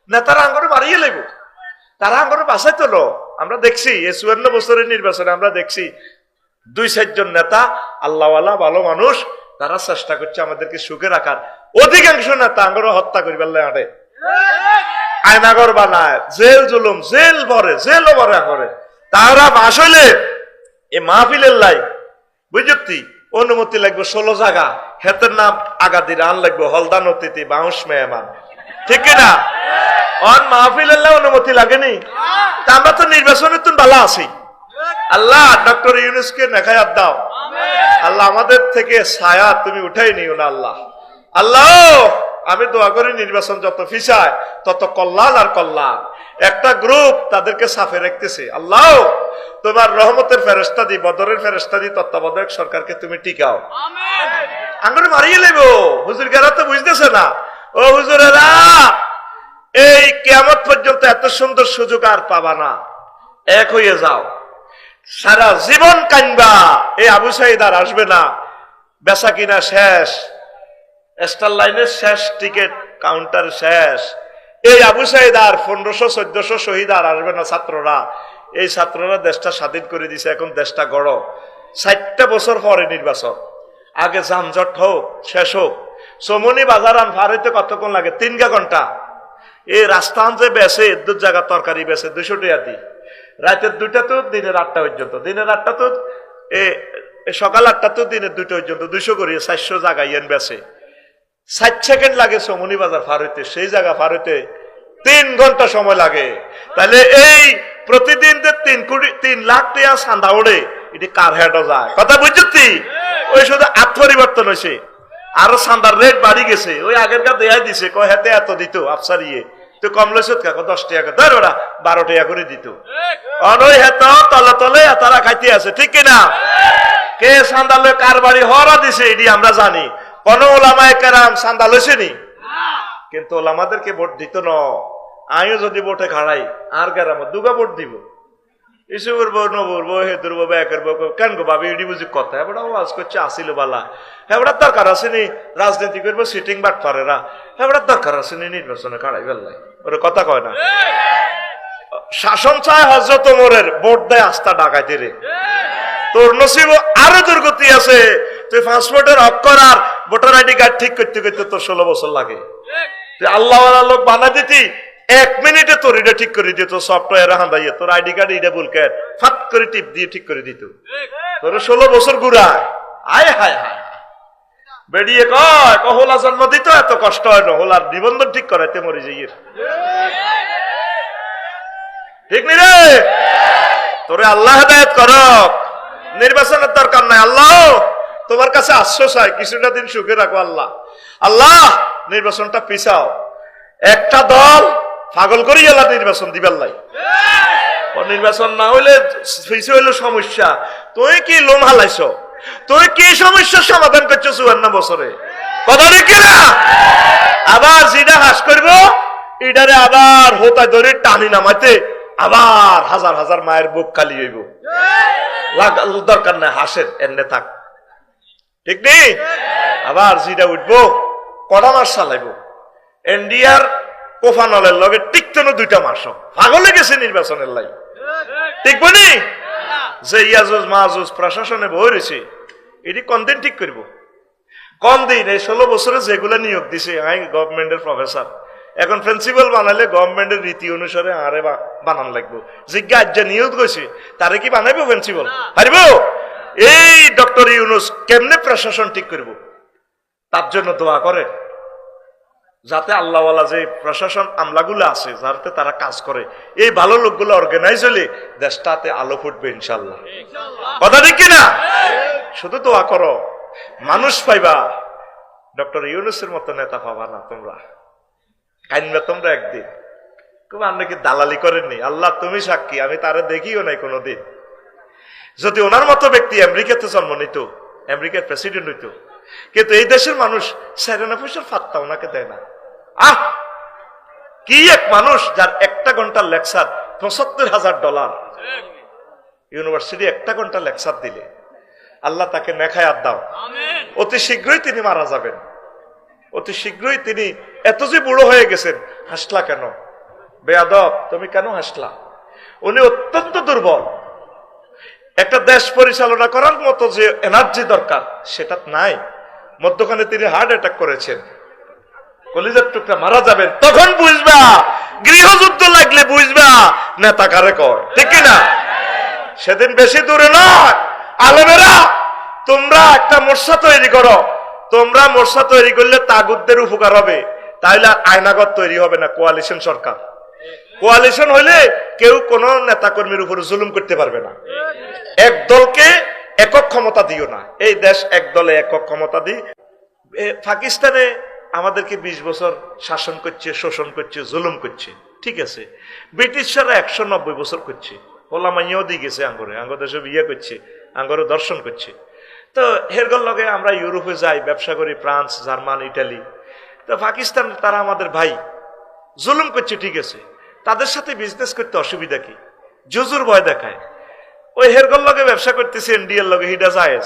নেতারা আঙ্গরে মারিয়ে লেব, তারা আঙ্গরে বাসায় তোলো। আমরা দেখছি এই 54 বছরের নির্বাচনে আমরা দেখছি 2-4 জন নেতা আল্লাহওয়ালা ভালো মানুষ, তারা চেষ্টা করছে আমাদেরকে সুখে রাখার। অধিকাংশ নেতা আঙ্গরে হত্যা করিবার আটে, আয়নাগর বানায়, জেল জুলুম, জেলও ভরে আঙ্গরে। তারা আসলে এই মাহফিলের লাই বুঝতি অনুমতি লাগবে 16 জায়গা, হেতের নাম আগাদির আন লাগবে হলদান অতিথি বাউস মেহমান, ঠিক কিনা? অন মাহফিলের লাই অনুমতি লাগেনি। তা আমরা তো নির্বাচনে তো ভালো আছি। আল্লাহ ডক্টর ইউনূসকে নেখায়াত দাও, আল্লাহ আমাদের থেকে ছায়া তুমি উঠাই নিও না। আল্লাহ আল্লাহ আমি দোয়া করি নির্বাচন যত ফিসায় তত কল্যাণ আর কল্যাণ। একটা গ্রুপ তাদেরকে সাফে রাখতেছে, আল্লাহ তোমার রহমতের ফেরেশতা দি, বদরের ফেরেশতা দি তত্ত্বাবধায়ক সরকারকে তুমি টিকাও। আঙ্গুর মারিয়ে লেব। হুজুর গেরা তো বুঝতেছে না। ও হুজুরেরা, এই কিয়ামত পর্যন্ত এত সুন্দর সুযোগ আর পাবা না। এক হয়ে যাও, সারা জীবন কানবা। এই আবু সাইদ আর আসবে না, বেচা কিনা শেষ, স্টার লাইনের শেষ, টিকিট কাউন্টার শেষ। এই আবু সাইদ আর 1500-1400 শহীদ আর আসবে না। ছাত্ররা, এই ছাত্ররা দেশটা স্বাধীন করে দিছে, এখন দেশটা গড়। 60টা বছর পরে নির্বাচন, আগে যানজট হোক, শেষ হোক। চমনি বাজার আন ফারিতে কতক্ষণ লাগে? 3 ঘন্টা। এই রাস্তা যে বেছে 2 জায়গা তরকারি বেছে 200 টাকা দি, রাতের 2টা তো দিনের 8টা পর্যন্ত, দিনের 8টা তো সকাল 8টা তো দিনের 2টা পর্যন্ত 200 করে 400 জায়গা ইয়েন বেছে। 60 সেকেন্ড লাগে চমনি বাজার পার হইতে, সেই জায়গা পার হইতে 3 ঘন্টা সময় লাগে। তাহলে এই প্রতিদিন যে 3 লাখ টাকা চাঁদা ওড়ে, এটি কার হেড যায়? কথা বুঝছি? ওই শুধু পরিবর্তন হয়েছে, আরো চাঁদার রেট বাড়ি গেছে। ওই আগের কাছে দেয়া দিছে, কয় হাতে এত দিত আফসার ইয়ে তো কম লইছত কাকো 10 টাকা, ধর ওরা 12 টাকা করে দিত। ওই হেত তলে তলে তারা খাইতে আছে, ঠিক কিনা? কে চাঁদা লয় কার বাড়ি হরা দিছে এটি আমরা জানি। কোন ওলামায়ে কেরাম চাঁদা লইছেনি, কিন্তু ওলামাদেরকে ভোট দিত না। আমিও যদি ভোটে খাড়াই আর গ্রামে 2 ভোট দিব, ইসু করবো, নবরবো, হে দুর্বো, ব্যয় করবো, কেন গো ভাবি এটি বুঝি কথা। এবার ওয়াজ করছে আসিল বালা, এবার দরকার আসেনি রাজনীতি করবো, সিটিং বাট পারেরা, এবার দরকার আসেনি নির্বাচনে খাড়াই বেল্লাই, ওরা কথা কয় না। শাসন চায় হযরত ওমরের, ভোট দেয় আস্থা ডাকাইতে রে। তোর নসিব আরো দুর্গতি আছে, তুই পাসপোর্টের অক্ষর আর ভোটার আইডি কার্ড ঠিক করতে করতে তোর 16 বছর লাগে। তুই আল্লাহওয়ালা লোক বানা দিতি, 1 মিনিটে তোর এটা ঠিক করে দিত, সফটওয়্যার হাঁদাইয়ে তোর আইডি কার্ড এটা বুলকে ফাট করে টিপ দিয়ে ঠিক করে দিত। তোর 16 বছর ঘুরায়। আয় হায় হায়, বেরিয়ে কয় হোলা জন্ম দিত, এত কষ্ট হয় না, হোলার নিবন্ধন ঠিক করাইতে মরে যাইয়ের, ঠিক নি রে? তোরে আল্লাহ হেদায়েত করক। নির্বাচনের দরকার নাই, আল্লাহ তোমার কাছে আশ্রয় চাই, কিছুটা দিন সুখে রাখো। আল্লাহ আল্লাহ নির্বাচনটা পিছাও। একটা দল পাগল করি এলা নির্বাচন দিবার লাই, নির্বাচন না হইলে পিছে হইলো সমস্যা। তুই কি লোম হালাইছ? তুই কি সমস্যার সমাধান করছো 54 বছরে? কথা দেখি না? আবার যেটা হাস করবো এটারে আবার হোতায় ধরে টানি নামাইতে আবার হাজার হাজার মায়ের বুক খালি হইব। দরকার নাই, হাসের এনে থাক, ঠিক নেই? আবার যেটা উঠবো কড়া মাস চালাইব। ইন্ডিয়ার কোফানলের লগে টিকতেন 2টা মাস, পাগলে গেছে নির্বাচনের লাই, ঠিক বলি? যে ইয়াজুজ মাহুজ প্রশাসনে বই রয়েছে, এটি কোন দিন ঠিক করব? কোন দিন? এই 16 বছরে যেগুলো নিয়োগ দিছে, গভর্নমেন্টের প্রফেসর, এখন প্রিন্সিপাল বানালে গভর্নমেন্টের রীতি অনুসারে আরে বানান লাগবো। জিজ্ঞা আজ্ঞা নিয়োগ গেছে, তারে কি বানাইবো প্রিন্সিপাল? পারিব? এই ডক্টর ইউনূস কেমনে প্রশাসন ঠিক করব? তার জন্য দোয়া করে, যাতে আল্লাহওয়ালা যে প্রশাসন আমলাগুলো আছে, যাতে তারা কাজ করে, এই ভালো লোকগুলো অর্গানাইজ হলে দেশটাতে আলো ফুটবে ইনশাল্লাহ। কথা ঠিক কিনা? শুধু দোয়া করো, মানুষ পাইবা। ডক্টর ইউনূসের মতো নেতা পাবা না তোমরা। কাইনবা তোমরা একদিন। আপনি কি দালালি করেননি? আল্লাহ তুমি সাক্ষী, আমি তারে দেখিও নাই কোনোদিন। যদি ওনার মতো ব্যক্তি আমেরিকাতে জন্ম নিত, আমেরিকার প্রেসিডেন্ট হইতো, কিন্তু এই দেশের মানুষ 4.5 পয়সার ফাত্তা ওনাকে দেয় না। কি এক মানুষ, যার 1 ঘন্টার লেকচার $75,000। ইউনিভার্সিটি 1 ঘন্টা লেকচার দিলে আল্লাহ তাকে নেখায়াত দাও। অতি শীঘ্রই তিনি মারা যাবেন, অতি শীঘ্রই তিনি। এত যে বুড়ো হয়ে গেছেন, হাসলা কেন? বেয়াদব তুমি কেন হাসলা? উনি অত্যন্ত দুর্বল। একটা দেশ পরিচালনা করার মতো যে এনার্জি দরকার সেটা নাই। মধ্যখানে তিনি হার্ট অ্যাটাক করেছেন, কলিজার টুকরা মারা যাবেন, তখন বুঝবা, গৃহযুদ্ধ লাগলে বুঝবা নেতা কারে কয়, ঠিক কিনা? সেদিন বেশি দূরে নয়। আলেমেরা তোমরা একটা মোর্চা তৈরি করো, তোমরা মোর্চা তৈরি করলে তাগুতদের উপকার হবে, তাইলে আয়নাগর তৈরি হবে না। কোয়ালিশন সরকার, কোয়ালিশন হইলে কেউ কোন নেতা কর্মীর উপর জুলুম করতে পারবে না। এক দলকে একক ক্ষমতা দিও না। এই দেশ এক দলে একক ক্ষমতা দি। পাকিস্তানে আমাদেরকে 20 বছর শাসন করছে, শোষণ করছে, জুলুম করছে, ঠিক আছে। ব্রিটিশরা 190 বছর করছে, ওলামাইয়াও দিয়ে গেছে, আঙ্গর দেশে বিয়ে করছে, আঙ্গরে দর্শন করছে। তো হেরগর লগে আমরা ইউরোপে যাই, ব্যবসা করি, ফ্রান্স, জার্মান, ইটালি। তো পাকিস্তান তারা আমাদের ভাই, জুলুম করছে, ঠিক আছে। তাদের সাথে বিজনেস করতে অসুবিধা কি? জুজুর ভয় দেখায়। ওই হেরগর লগে ব্যবসা করতেছে, ইন্ডিয়ার লগে, হিডা জায়েজ।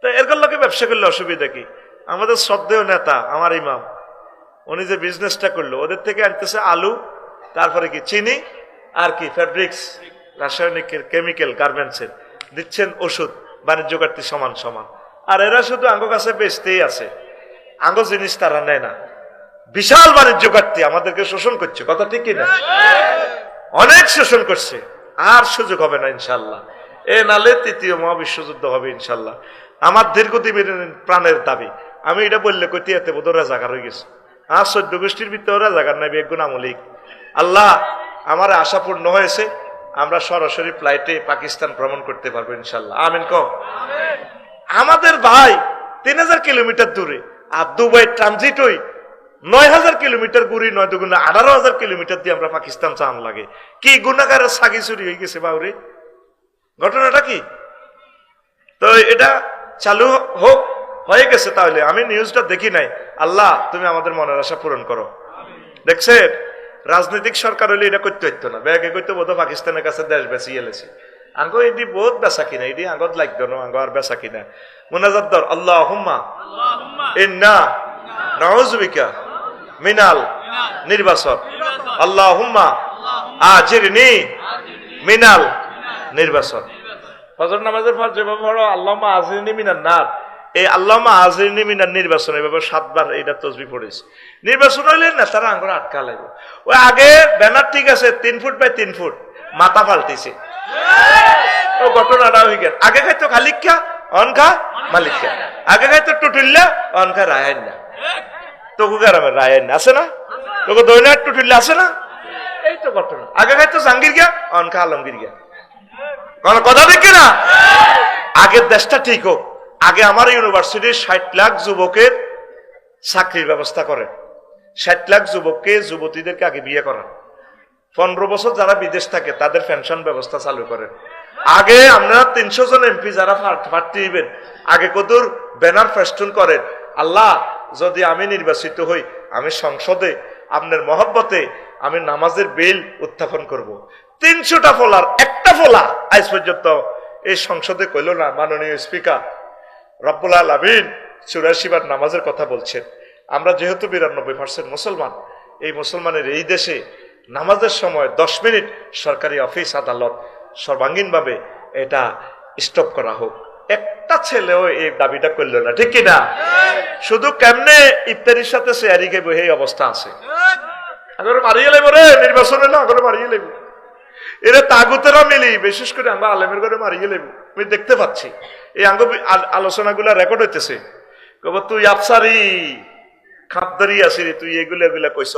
তো এরগর লগে ব্যবসা করলে অসুবিধা কি? আমাদের শ্রদ্ধেয় নেতা আমার ইমাম, উনি যে বিজনেসটা করলো, ওদের থেকে আনতেছে আলু, তারপরে কি চিনি, আর কি ফেব্রিক্স, রাসায়নিক কেমিক্যাল, গার্মেন্টসের, দিচ্ছেন ওষুধ, বাণিজ্য কাটতে সমান সমান। আর এরা শুধু আঙ্গ কাছে বেচতেই আছে, আঙ্গ জিনিস তারা নেয় না। বিশাল বাণিজ্য কাটতে আমাদেরকে শোষণ করছে, কথা ঠিক কিনা? অনেক শোষণ করছে। আর সুযোগ হবে না ইনশাল্লাহ। এ নালে তৃতীয় মহাবিশ্বযুদ্ধ হবে ইনশাল্লাহ। আমার দীর্ঘদিনের প্রাণের দাবি। আমি এটা বললে কইতে এতে বোধরা জাগার হয়ে গেছে। আর 14 গোষ্ঠীর ভিতরে জাগার নাই, একগুণ আমলিক। আল্লাহ আমার আশা পূর্ণ হয়েছে, আমরা সরাসরি ফ্লাইটে পাকিস্তান ভ্রমণ করতে পারবো ইনশাল্লাহ। আমিন কও। আমাদের ভাই 3000 কিলোমিটার দূরে, আর দুবাই ট্রানজিট হই 9000 কিলোমিটার ঘুরি, 9 দুগুণা 18,000 কিলোমিটার দিয়ে আমরা পাকিস্তান চান লাগে। কি গুণাগারের সাগি চুরি হয়ে গেছে বাউরে, ঘটনাটা কি? তো এটা চালু হোক, হয়ে গেছে। তাহলে আমি নিউজটা দেখি নাই। আল্লাহ তুমি আমাদের মনের আশা পূরণ করো। দেখছেন, রাজনৈতিক সরকার হইলে এটা করতে হইতো না, ব্যাগে করতে বোধ পাকিস্তানের কাছে দেশ বেশি এলেছে। আঙ্গ এটি বহুত বেচা কিনা, এটি আঙ্গত লাগতো না, আঙ্গ আর বেচা কিনা। মুনাজাত দর আল্লাহ হুম্মা ইন্না নাউযুবিকা মিনাল নির্বাচন, আল্লাহ হুম্মা আজিরনি মিনাল নির্বাচন। ফজর নামাজের পর যেভাবে পড়ো আল্লাহুম্মা আজিরনি মিনান নার, এই আল্লাহুম্মা আজিরনি মিনান নির্বাচন, এভাবে 7 বার এটা তসবিহ পড়েছে। নির্বাচন হইলে না তারা আঙ্গুর আটকা লাগবে। ওই আগে ব্যানার ঠিক আছে 3 ফুট বাই 3 ফুট, মাথা পাল্টিছে। ও ঘটনাটা হয়ে গেল। আগে খাইতো খালিকা, অনখা মালিকা। আগে খাইতো টুটুল্লা, অনখা রায়েন না। তবু গ্রামের রায়েন আছে না, তোকে দৈনার টুটুল্লা আছে না, এই তো ঘটনা। আগে খাইতো জাহাঙ্গীর গিয়া, অনখা আলমগীর গিয়া। কোন কথা দেখে না? আগের দেশটা ঠিক হোক। আগে আমার ইউনিভার্সিটির 60 লাখ যুবকের চাকরির ব্যবস্থা করেন। 60 লাখ যুবককে, যুবতীদেরকে আগে বিয়ে করান। 15 বছর যারা বিদেশ থাকে তাদের পেনশন ব্যবস্থা চালু করেন। আগে আপনারা 300 জন এমপি যারা প্রার্থী দিবেন, আগে কতর ব্যানার ফেস্টুন করেন। আল্লাহ যদি আমি নির্বাচিত হই, আমি সংসদে আপনার মহব্বতে আমি নামাজের বিল উত্থাপন করব। 300টা ফলার একটা ফলা আজ পর্যন্ত এই সংসদে কইল না। মাননীয় স্পিকার রব্বুল আলামিন 84 বার নামাজের কথা বলছেন। আমরা যেহেতু 92% মুসলমান, এই মুসলমানের এই দেশে নামাজের সময় 10 মিনিট সরকারি অফিস আদালত সর্বাঙ্গীনভাবে এটা স্টপ করা হোক। একটা ছেলেও এই দাবিটা করল না, ঠিক কিনা? শুধু কেমনে ইফতারির সাথে শেয়ারি খাইব, এই অবস্থা আছে। আগরে মারিয়ে লেব রে, নির্বাচন হলো আগরে মারিয়ে লেব। এরা তাগুতেরা মিলি, বিশেষ করে আমরা আলেমের ঘরে মারিয়ে লেব। আমি দেখতে পাচ্ছি এই আঙ্গ আলোচনাগুলা রেকর্ড হইতেছে। কব তুই আফসারি খাপদারি আসিরি, তুই এগুলা কইস।